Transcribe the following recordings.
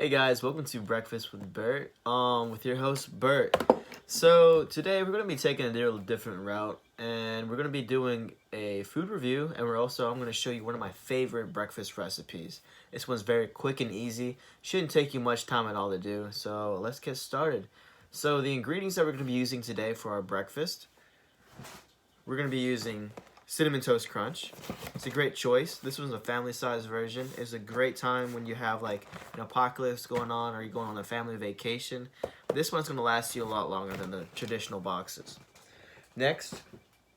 Hey guys, welcome to Breakfast with Bert. With your host Bert. So today we're gonna be taking a little different route, and we're gonna be doing a food review, and I'm gonna show you one of my favorite breakfast recipes. This one's very quick and easy. Shouldn't take you much time at all to do. So let's get started. So the ingredients that we're gonna be using today for our breakfast, we're gonna be using Cinnamon Toast Crunch. It's a great choice. This was a family-sized version. It's a great time when you have like an apocalypse going on or you're going on a family vacation. This one's gonna last you a lot longer than the traditional boxes. Next,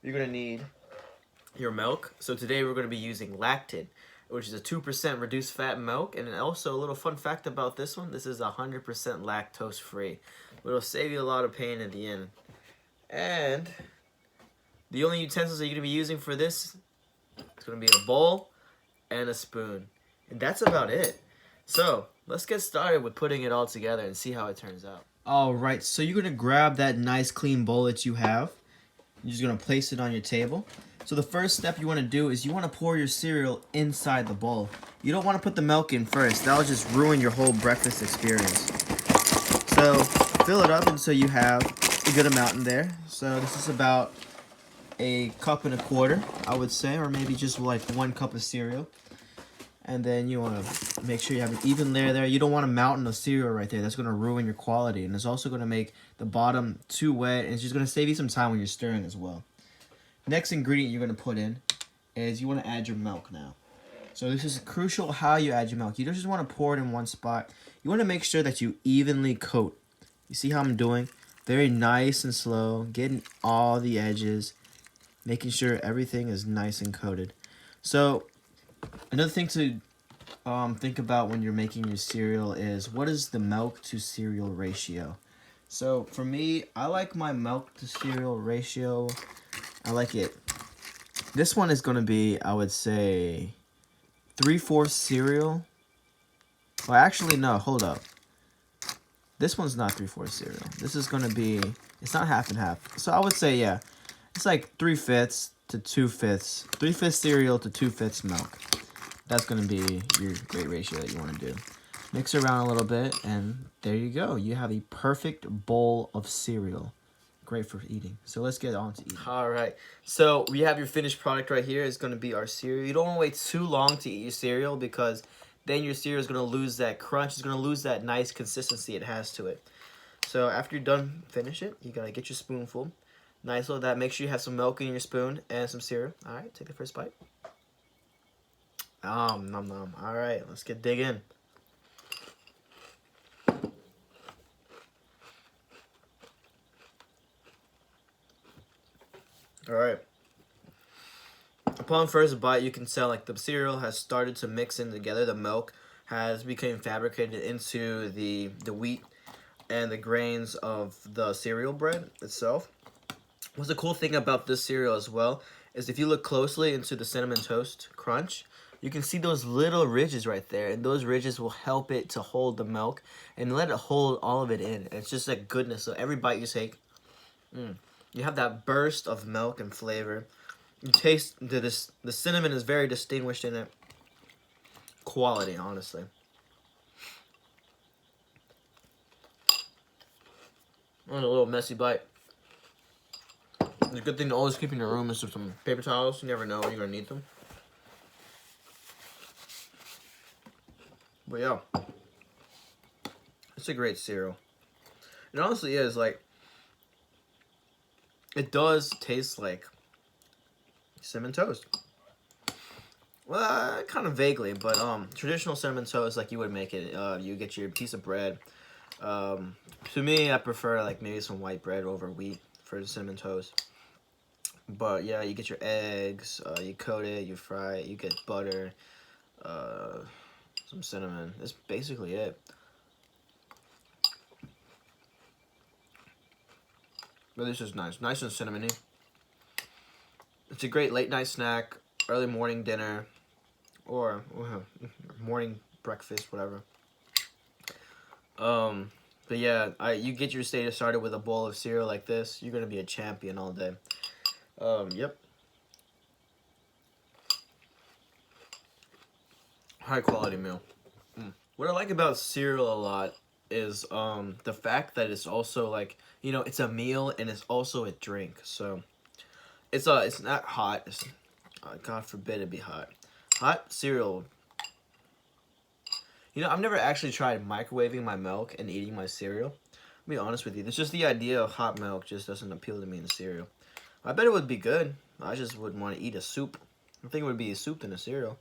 you're gonna need your milk. So today we're gonna be using Lacted, which is a 2% reduced fat milk. And also a little fun fact about this one, this is 100% lactose free. It'll save you a lot of pain at the end. And the only utensils that you're going to be using for this is going to be a bowl and a spoon. And that's about it. So, let's get started with putting it all together and see how it turns out. Alright, so you're going to grab that nice clean bowl that you have. You're just going to place it on your table. So the first step you want to do is you want to pour your cereal inside the bowl. You don't want to put the milk in first. That'll just ruin your whole breakfast experience. So, fill it up until you have a good amount in there. So this is about a cup and a quarter, I would say, or maybe just like 1 cup of cereal. And then you want to make sure you have an even layer there. You don't want a mountain of cereal right there. That's going to ruin your quality, and it's also going to make the bottom too wet, and it's just going to save you some time when you're stirring as well. Next ingredient you're going to put in is you want to add your milk now. So this is crucial how you add your milk. You don't just want to pour it in one spot. You want to make sure that you evenly coat. You see how I'm doing? Very nice and slow, getting all the edges, making sure everything is nice and coated. So another thing to think about when you're making your cereal is what is the milk to cereal ratio. So for me, I like my milk to cereal ratio. I like it. This one is going to be, I would say, 3/4 cereal. Well, actually, no, hold up. This one's not 3/4 cereal. This is going to be, it's not half and half. So I would say, yeah, it's like 3/5 to 2/5. 3/5 cereal to 2/5 milk. That's going to be your great ratio that you want to do. Mix it around a little bit, and there you go. You have a perfect bowl of cereal. Great for eating. So let's get on to eating. All right. So we have your finished product right here. It's going to be our cereal. You don't want to wait too long to eat your cereal because then your cereal is going to lose that crunch. It's going to lose that nice consistency it has to it. So after you're done, finish it. You got to get your spoonful. Nice little that. Make sure you have some milk in your spoon and some cereal. All right, take the first bite. Nom nom. All right, let's dig in. All right. Upon first bite, you can tell like the cereal has started to mix in together. The milk has become fabricated into the wheat and the grains of the cereal bread itself. What's the cool thing about this cereal as well is if you look closely into the Cinnamon Toast Crunch, you can see those little ridges right there, and those ridges will help it to hold the milk and let it hold all of it in. It's just like goodness. So every bite you take, you have that burst of milk and flavor. You taste the cinnamon is very distinguished in it. Quality, honestly. A little messy bite. The good thing to always keep in your room is some paper towels. You never know when you're going to need them. But yeah, it's a great cereal. It honestly is, like, it does taste like Cinnamon Toast. Well, kind of vaguely, but traditional Cinnamon Toast, like you would make it, you get your piece of bread. To me, I prefer like maybe some white bread over wheat for the Cinnamon Toast. But yeah, you get your eggs, you coat it, you fry it, you get butter, some cinnamon. That's basically it. But this is nice and cinnamony. It's a great late night snack, early morning dinner, or morning breakfast, whatever. But yeah, you get your day started with a bowl of cereal like this, you're gonna be a champion all day. Yep. High quality meal. What I like about cereal a lot is the fact that it's also like, it's a meal and it's also a drink. So it's not hot. God forbid it be hot. Hot cereal. I've never actually tried microwaving my milk and eating my cereal. I'll be honest with you. It's just the idea of hot milk just doesn't appeal to me in cereal. I bet it would be good. I just wouldn't want to eat a soup. I think it would be a soup than a cereal.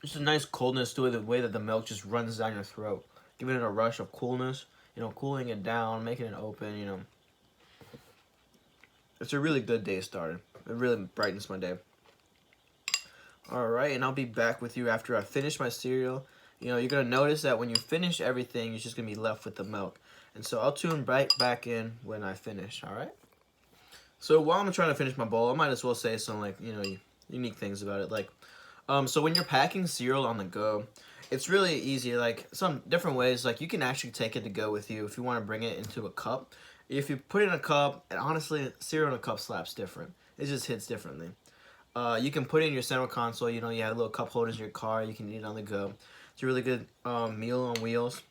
Just a nice coldness to it, the way that the milk just runs down your throat, giving it a rush of coolness, cooling it down, making it open, It's a really good day starter. It really brightens my day. Alright, and I'll be back with you after I finish my cereal. You're going to notice that when you finish everything, you're just going to be left with the milk. And so I'll tune right back in when I finish, alright? So while I'm trying to finish my bowl, I might as well say some, unique things about it. So when you're packing cereal on the go, it's really easy. Some different ways. You can actually take it to go with you if you want to bring it into a cup. If you put it in a cup, and honestly, cereal in a cup slaps different. It just hits differently. You can put it in your center console. You have little cup holders in your car. You can eat it on the go. It's a really good meal on wheels.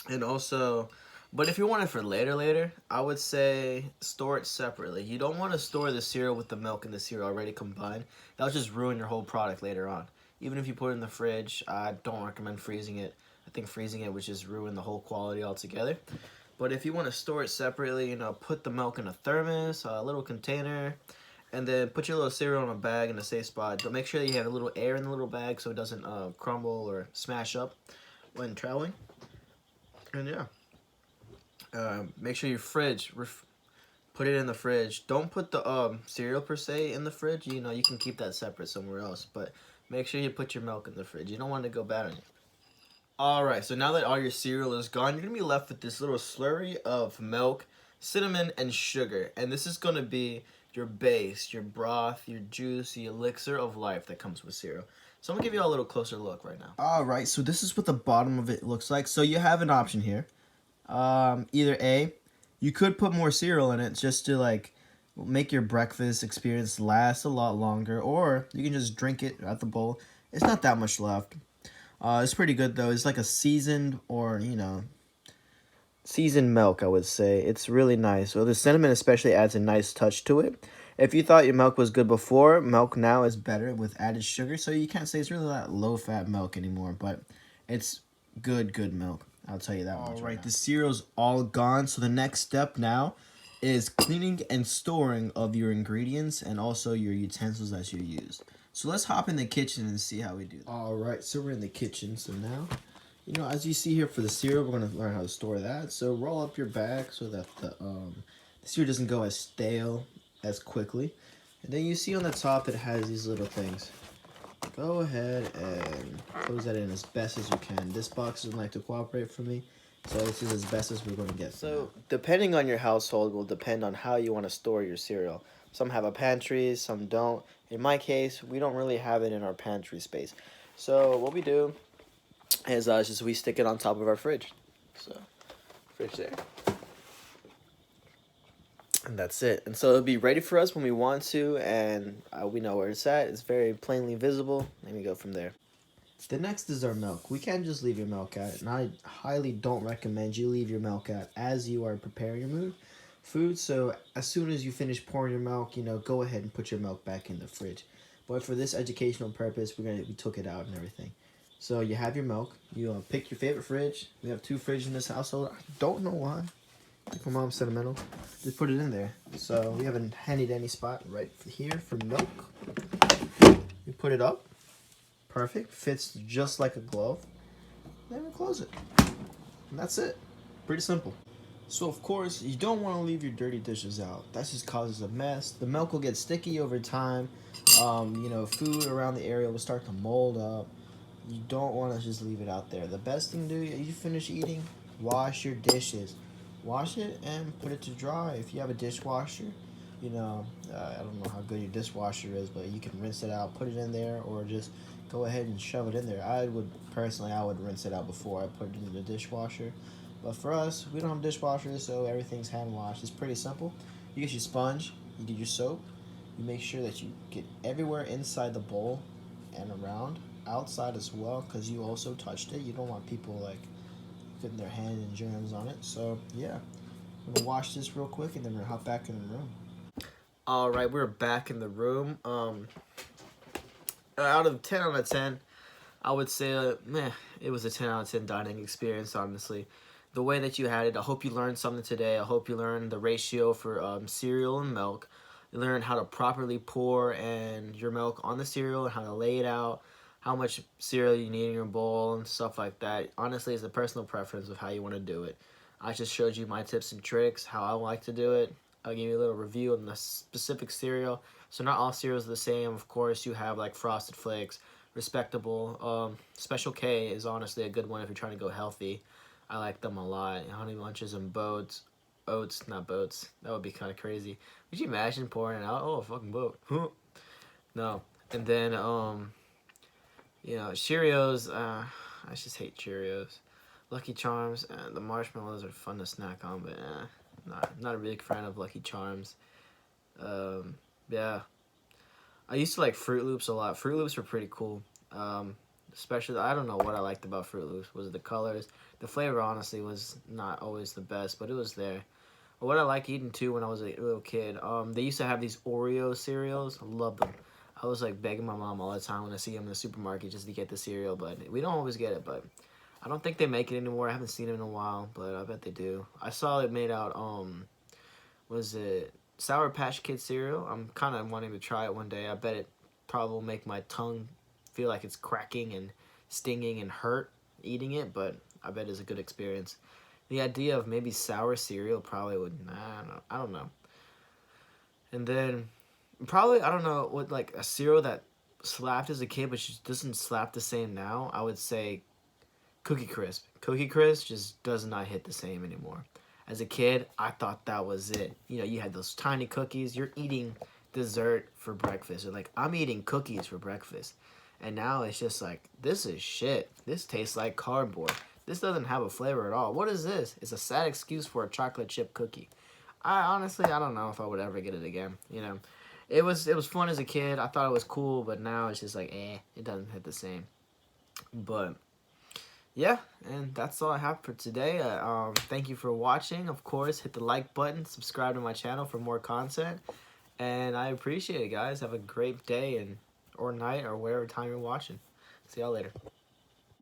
And also, but if you want it for later, I would say store it separately. You don't want to store the cereal with the milk and the cereal already combined. That'll just ruin your whole product later on. Even if you put it in the fridge, I don't recommend freezing it. I think freezing it would just ruin the whole quality altogether. But if you want to store it separately, put the milk in a thermos, a little container, and then put your little cereal in a bag in a safe spot. But make sure that you have a little air in the little bag so it doesn't crumble or smash up when traveling. And yeah, make sure your fridge, put it in the fridge. Don't put the cereal per se in the fridge. You can keep that separate somewhere else. But make sure you put your milk in the fridge. You don't want it to go bad on you. Alright, so now that all your cereal is gone, you're going to be left with this little slurry of milk, cinnamon, and sugar. And this is going to be your base, your broth, your juice, the elixir of life that comes with cereal. So I'm going to give you all a little closer look right now. Alright, so this is what the bottom of it looks like. So you have an option here. Either A, you could put more cereal in it just to make your breakfast experience last a lot longer. Or you can just drink it at the bowl. It's not that much left. It's pretty good though. It's like a seasoned or, seasoned milk, I would say. It's really nice. So the cinnamon especially adds a nice touch to it. If you thought your milk was good before, milk now is better with added sugar. So you can't say it's really that low-fat milk anymore, but it's good milk. I'll tell you that much. All right, the cereal's all gone. So the next step now is cleaning and storing of your ingredients and also your utensils that you used. So let's hop in the kitchen and see how we do that. All right, so we're in the kitchen. So now, as you see here for the cereal, we're going to learn how to store that. So roll up your bag so that the cereal doesn't go as stale as quickly. And then you see on the top it has these little things. Go ahead and close that in as best as you can. This box doesn't like to cooperate for me, so this is as best as we're going to get. So depending on your household will depend on how you want to store your cereal. Some have a pantry, some don't. In my case, we don't really have it in our pantry space. So what we do is just we stick it on top of our fridge. So fridge there. And that's it. And so it'll be ready for us when we want to, and we know where it's at. It's very plainly visible, and we go from there. The next is our milk. We can't just leave your milk out, and I highly don't recommend you leave your milk out as you are preparing your food. So as soon as you finish pouring your milk, go ahead and put your milk back in the fridge. But for this educational purpose, we took it out and everything. So you have your milk. You pick your favorite fridge. We have 2 fridges in this household. I don't know why. Like my mom's sentimental. Just put it in there. So we have a handy-dandy spot right here for milk. We put it up. Perfect. Fits just like a glove. Then we close it. And that's it. Pretty simple. So of course, you don't want to leave your dirty dishes out. That just causes a mess. The milk will get sticky over time. Food around the area will start to mold up. You don't want to just leave it out there. The best thing to do, you finish eating, wash your dishes. Wash it and put it to dry. If you have a dishwasher, I don't know how good your dishwasher is, but you can rinse it out, put it in there, or just go ahead and shove it in there. I would rinse it out before I put it in the dishwasher. But for us, we don't have dishwashers, so everything's hand washed. It's pretty simple. You get your sponge, you get your soap, you make sure that you get everywhere inside the bowl and around. outside as well because you also touched it. You don't want people like putting their hand and germs on it. So yeah, I'm gonna wash this real quick and then we're gonna hop back in the room. All right, we're back in the room. Out of 10 out of 10, I would say, meh, it was a 10 out of 10 dining experience, honestly. The way that you had it, I hope you learned something today. I hope you learned the ratio for cereal and milk. You learned how to properly pour and your milk on the cereal and how to lay it out, how much cereal you need in your bowl and stuff like that. Honestly, it's a personal preference of how you want to do it. I just showed you my tips and tricks, how I like to do it. I'll give you a little review on the specific cereal. So not all cereals are the same. Of course, you have like Frosted Flakes, respectable. Special K is honestly a good one if you're trying to go healthy. I like them a lot. Honey Bunches and Boats. Oats, not boats. That would be kind of crazy. Would you imagine pouring it out? Oh, a fucking boat. No. And then, Cheerios. I just hate Cheerios. Lucky Charms. The marshmallows are fun to snack on, but not a big fan of Lucky Charms. Um, yeah. I used to like Fruit Loops a lot. Fruit Loops were pretty cool. Especially, I don't know what I liked about Fruit Loops. Was it the colors? The flavor, honestly, was not always the best, but it was there. But what I like eating too when I was a little kid, they used to have these Oreo cereals. I love them. I was like begging my mom all the time when I see them in the supermarket just to get the cereal, but we don't always get it. But I don't think they make it anymore. I haven't seen it in a while, but I bet they do. I saw it made out. Was it Sour Patch Kid cereal? I'm kind of wanting to try it one day. I bet it probably will make my tongue feel like it's cracking and stinging and hurt eating it, but I bet it's a good experience. The idea of maybe sour cereal probably would. Nah, I don't know. And then probably I don't know what like a cereal that slapped as a kid, but just doesn't slap the same now. I would say Cookie Crisp. Cookie Crisp just does not hit the same anymore. As a kid, I thought that was it. You had those tiny cookies. You're eating dessert for breakfast. Or like, I'm eating cookies for breakfast. And now it's just like, this is shit. This tastes like cardboard. This doesn't have a flavor at all. What is this? It's a sad excuse for a chocolate chip cookie. I don't know if I would ever get it again. It was fun as a kid. I thought it was cool, but now it's just like, it doesn't hit the same. But yeah, and that's all I have for today. Thank you for watching. Of course, hit the like button, subscribe to my channel for more content, and I appreciate it, guys. Have a great day and or night or whatever time you're watching. See y'all later.